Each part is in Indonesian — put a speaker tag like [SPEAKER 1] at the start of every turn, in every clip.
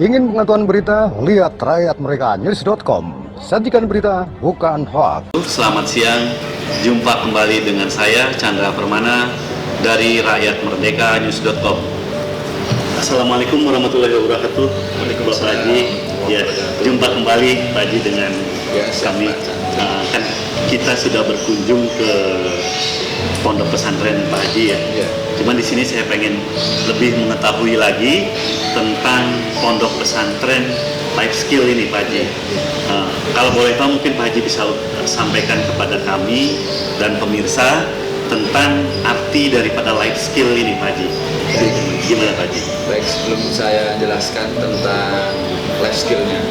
[SPEAKER 1] Ingin pengetahuan berita? Lihat rakyatmereka.news.com. Sajikan berita, bukan hoax.
[SPEAKER 2] Selamat siang, jumpa kembali dengan saya Chandra Permana dari rakyatmerdeka.news.com. Assalamualaikum warahmatullahi wabarakatuh. Waalaikumsalam. Pak Haji, ya, jumpa kembali Pak Haji dengan kami. Kan kita sudah berkunjung ke pondok pesantren Pak Haji ya. Cuman di sini saya pengen lebih mengetahui lagi tentang pondok pesantren life skill ini Pak Haji. Kalau boleh tahu mungkin Pak Haji bisa sampaikan kepada kami dan pemirsa tentang arti daripada life skill ini Pak Haji. Gimana Pak Haji?
[SPEAKER 3] Baik, sebelum saya jelaskan tentang life skillnya,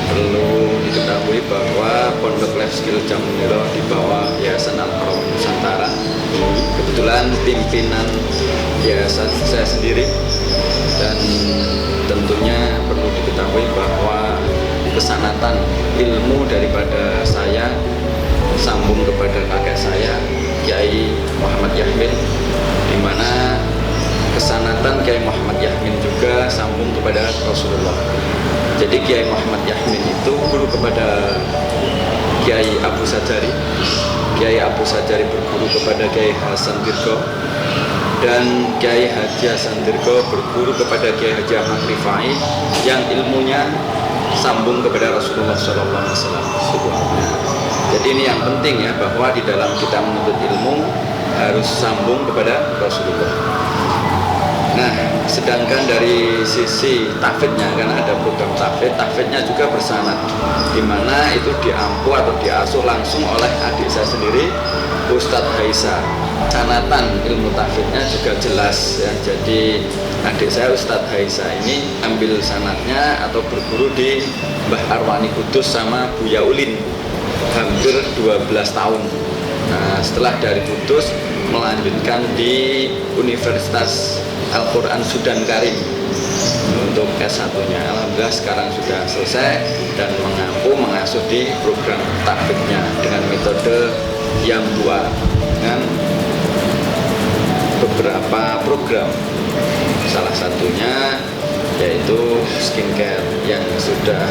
[SPEAKER 3] perlu diketahui bahwa pondok life skill Jamuniro di bawah Yayasan Al-Karam Nusantara. Kebetulan pimpinan yayasan saya sendiri, dan tentunya perlu diketahui bahwa kesanatan ilmu daripada saya sambung kepada kakek saya Kiai Muhammad Yahmin, di mana kesanatan Kiai Muhammad Yahmin juga sambung kepada Rasulullah. Jadi Kiai Muhammad Yahmin itu guru kepada Kiai Abu Sajari. Kiai Abu Sajari berguru kepada Kiai Hasan Dirgo, dan Kiai Haji Hasan Dirgo berguru kepada Kiai Haji Ahmad Rifai yang ilmunya sambung kepada Rasulullah SAW. Jadi ini yang penting ya, bahwa di dalam kita menuntut ilmu harus sambung kepada Rasulullah. Nah, sedangkan dari sisi tahfidnya, kan ada program tahfidnya juga bersanad, di mana itu diampu atau diasuh langsung oleh adik saya sendiri, Ustadz Haisa. Sanatan ilmu tahfidnya juga jelas ya. Jadi adik saya Ustadz Haisa ini ambil sanatnya atau berguru di Mbah Arwani Kudus sama Buya Ulin hampir 12 tahun. Nah, setelah dari Kudus melanjutkan di Universitas Al-Quran Sudan Karim untuk S1-nya. Alhamdulillah sekarang sudah selesai dan mengasuh di program tahfidnya dengan metode yang dua, dengan beberapa program. Salah satunya yaitu skincare yang sudah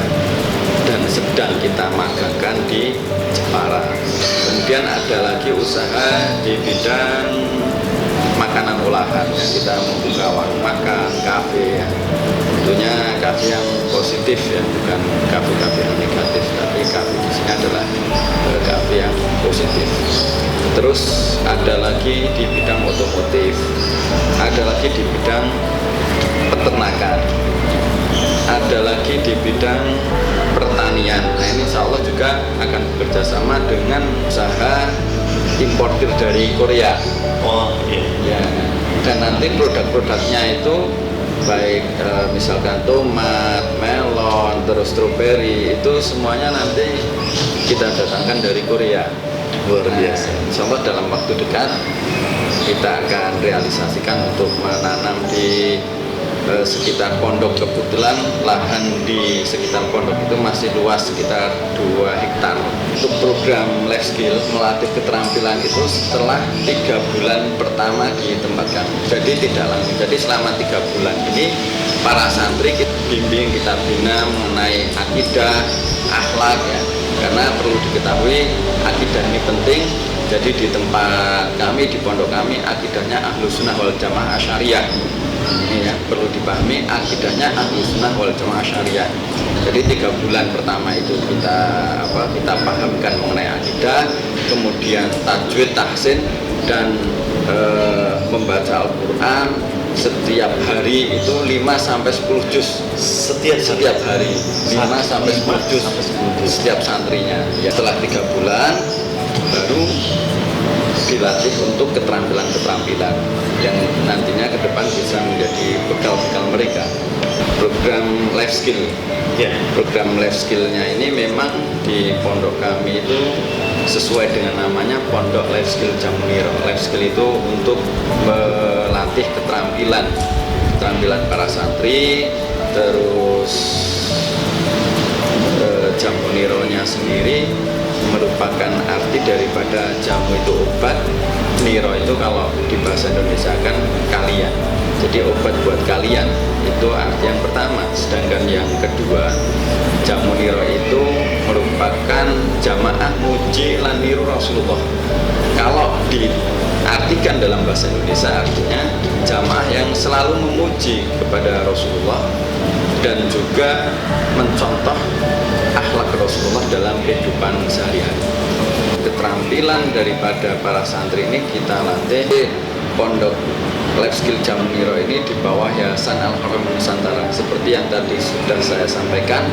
[SPEAKER 3] dan sedang kita magangkan di Jepara. Kemudian ada lagi usaha di bidang makanan olahan. Kita membuka warung makan, kafe ya. Tentunya kafe yang positif ya, bukan kafe-kafe yang negatif, tapi kafe di sini adalah kafe yang positif. Terus ada lagi di bidang otomotif, ada lagi di bidang peternakan, ada lagi di bidang pertanian. Nah, ini insya Allah juga akan bekerja sama dengan usaha importir dari Korea.
[SPEAKER 2] Oh iya.
[SPEAKER 3] Ya, dan nanti produk-produknya itu baik misalkan tomat, melon, terus stroberi, itu semuanya nanti kita datangkan dari Korea.
[SPEAKER 2] Luar biasa.
[SPEAKER 3] Insya Allah dalam waktu dekat kita akan realisasikan untuk menanam di sekitar pondok. Kebetulan lahan di sekitar pondok itu masih luas, sekitar 2 hektar. Untuk program life skill melatih keterampilan itu setelah 3 bulan pertama ditempatkan. Jadi tidak langsung. Jadi selama 3 bulan ini para santri kita bimbing, kita bina mengenai akidah, akhlak ya. Karena perlu diketahui akidah ini penting. Jadi di tempat kami, di pondok kami, akidahnya Ahlus Sunnah wal Jamaah Syariah. Ini ya, perlu dipahami akidahnya Ahlus Sunnah wal Jamaah Syariah. Jadi 3 bulan pertama itu kita pahamkan mengenai akidah, kemudian tajwid, tahsin, dan membaca Al-Quran setiap hari itu 5-10 juz setiap hari, 5-10 juz setiap santrinya ya. Setelah 3 bulan baru dilatih untuk keterampilan-keterampilan yang nantinya ke depan bisa menjadi bekal-bekal mereka. Program life skill program life skillnya ini memang di pondok kami itu sesuai dengan namanya Pondok Life Skill Jamuniro. Life skill itu untuk melatih keterampilan para santri. Terus Jamunironya sendiri merupakan arti daripada jamu itu obat, niro itu kalau di bahasa Indonesia kan kalian. Jadi obat buat kalian itu arti yang pertama. Sedangkan yang kedua, jamu niro itu merupakan jamaah muji lan niru Rasulullah. Kalau diartikan dalam bahasa Indonesia artinya jamaah yang selalu memuji kepada Rasulullah dan juga mencontoh akhlak Rasulullah dalam kehidupan sehari-hari. Keterampilan daripada para santri ini kita latih di Pondok Life Skill Jamu Niro ini di bawah Yayasan Al-Haram Nusantara. Seperti yang tadi sudah saya sampaikan,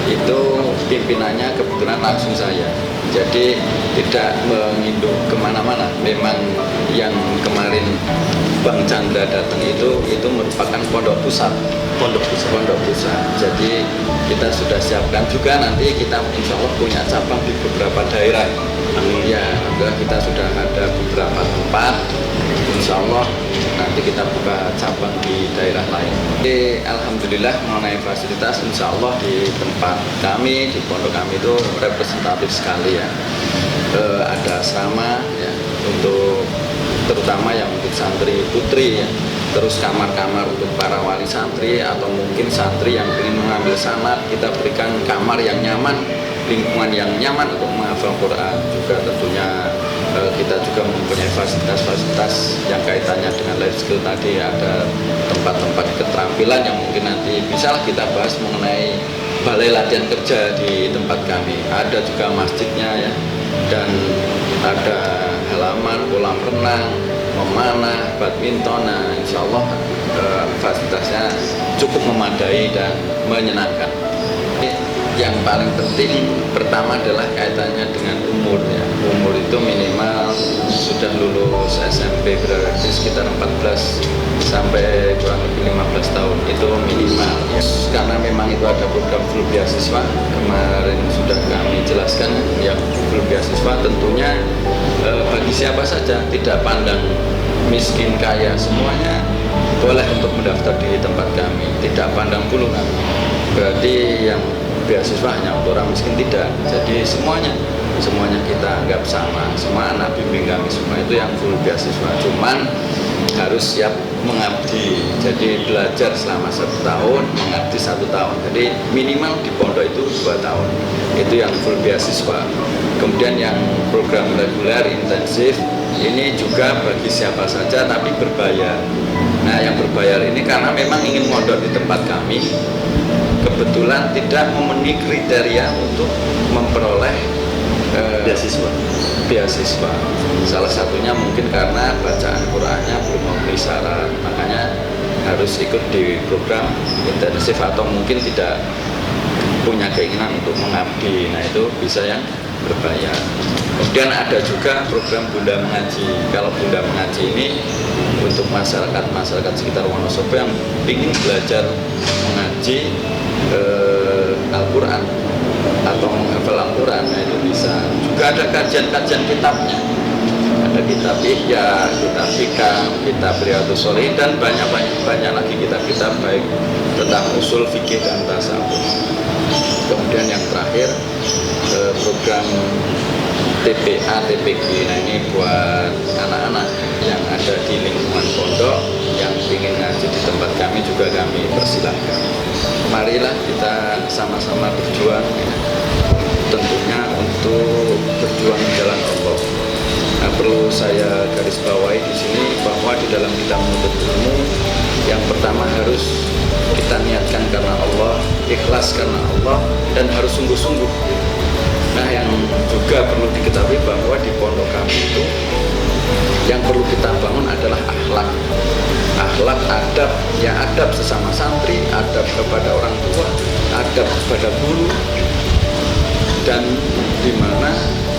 [SPEAKER 3] itu pimpinannya kebetulan langsung saya. Jadi tidak menginduk kemana-mana. Memang yang kemarin Bang Chandra datang itu merupakan pondok pusat. Pondok pusat. Jadi kita sudah siapkan juga nanti kita insya Allah punya cabang di beberapa daerah. Amin. Ya, alhamdulillah kita sudah ada beberapa tempat. Insya Allah nanti kita buka cabang di daerah lain. Jadi alhamdulillah mengenai fasilitas insya Allah di tempat kami, di pondok kami itu representatif sekali ya. Ada asrama ya untuk terutama yang untuk santri putri ya. Terus kamar-kamar untuk para wali santri atau mungkin santri yang ingin mengambil sanad, kita berikan kamar yang nyaman, lingkungan yang nyaman untuk menghafal Quran. Juga tentunya kita juga mempunyai fasilitas-fasilitas yang kaitannya dengan life skill tadi. Ada tempat-tempat keterampilan yang mungkin nanti bisalah kita bahas mengenai balai latihan kerja di tempat kami. Ada juga masjidnya ya, dan ada halaman kolam renang, memanah, badminton. Nah, insya Allah fasilitasnya cukup memadai dan menyenangkan. Yang paling penting pertama adalah kaitannya dengan umur ya. Umur itu minimal sudah lulus SMP berarti sekitar 14 sampai kurang lebih 15 tahun itu minimal ya. Karena memang itu ada program full beasiswa, kemarin sudah kami jelaskan yang full beasiswa tentunya bagi siapa saja, tidak pandang miskin kaya, semuanya boleh untuk mendaftar di tempat kami, tidak pandang bulu. Berarti yang beasiswa hanya untuk orang miskin, tidak. Jadi semuanya kita anggap sama, semua anak bimbing kami semua itu yang full beasiswa. Cuman harus siap mengabdi, jadi belajar selama 1 tahun, mengabdi 1 tahun. Jadi minimal di pondok itu 2 tahun. Itu yang full beasiswa. Kemudian yang program reguler intensif ini juga bagi siapa saja tapi berbayar. Nah, yang berbayar ini karena memang ingin mondok di tempat kami, kebetulan tidak memenuhi kriteria untuk memperoleh beasiswa. Salah satunya mungkin karena bacaan Qurannya belum memenuhi syarat, makanya harus ikut di program intensif atau mungkin tidak punya keinginan untuk mengabdi. Nah, itu bisa yang berbayar. Kemudian ada juga program Bunda Mengaji. Kalau Bunda Mengaji ini untuk masyarakat sekitar Wonosobo yang ingin belajar mengaji Al-Quran atau menghafal Al-Quran, nah itu bisa. Juga ada kajian-kajian kitabnya, ada kitab Ihya, kitab Hikam, kitab Riyadhus Shalihin, dan banyak lagi kitab-kitab baik tentang usul fikih dan tasawuf. Kemudian yang terakhir program TPA, TPG. Nah, ini buat anak-anak yang ada di lingkungan pondok yang ingin ngaji di tempat kami juga kami persilahkan. Marilah kita sama-sama berjuang ya. Tentunya untuk berjuang di jalan Allah. Nah, perlu saya garis bawahi di sini bahwa di dalam kita menuntut ilmu, yang pertama harus kita niatkan karena Allah, ikhlas karena Allah, dan harus sungguh-sungguh. Nah, yang juga perlu diketahui bahwa di pondok kami itu yang perlu kita bangun adalah akhlak, adab, ya adab sesama santri, adab kepada orang tua, adab kepada guru, dan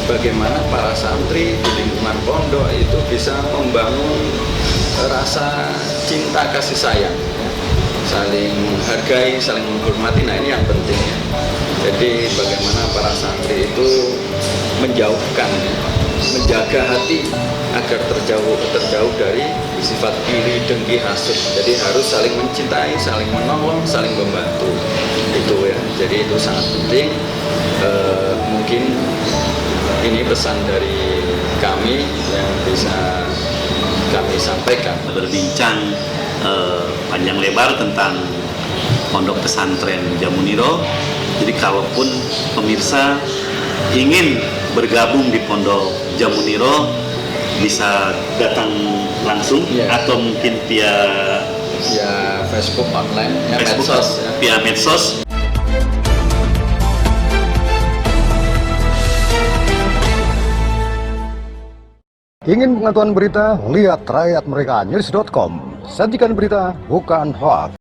[SPEAKER 3] bagaimana para santri di lingkungan pondok itu bisa membangun rasa cinta kasih sayang, saling menghargai, saling menghormati. Nah, ini yang penting ya. Jadi bagaimana para santri itu menjaga hati agar terjauh dari sifat iri, dengki, hasud. Jadi harus saling mencintai, saling menolong, saling membantu. Itu ya. Jadi itu sangat penting. Mungkin ini pesan dari kami yang bisa disampaikan.
[SPEAKER 2] berbincang panjang lebar tentang Pondok Pesantren Jamuniro. Jadi kalaupun pemirsa ingin bergabung di Pondok Jamuniro, bisa datang langsung atau mungkin via
[SPEAKER 3] Facebook online,
[SPEAKER 2] Facebook,
[SPEAKER 3] medsos,
[SPEAKER 2] via medsos.
[SPEAKER 1] Ingin pengetahuan berita? Lihat rakyatmereka news.com. Sajikan berita, bukan hoax.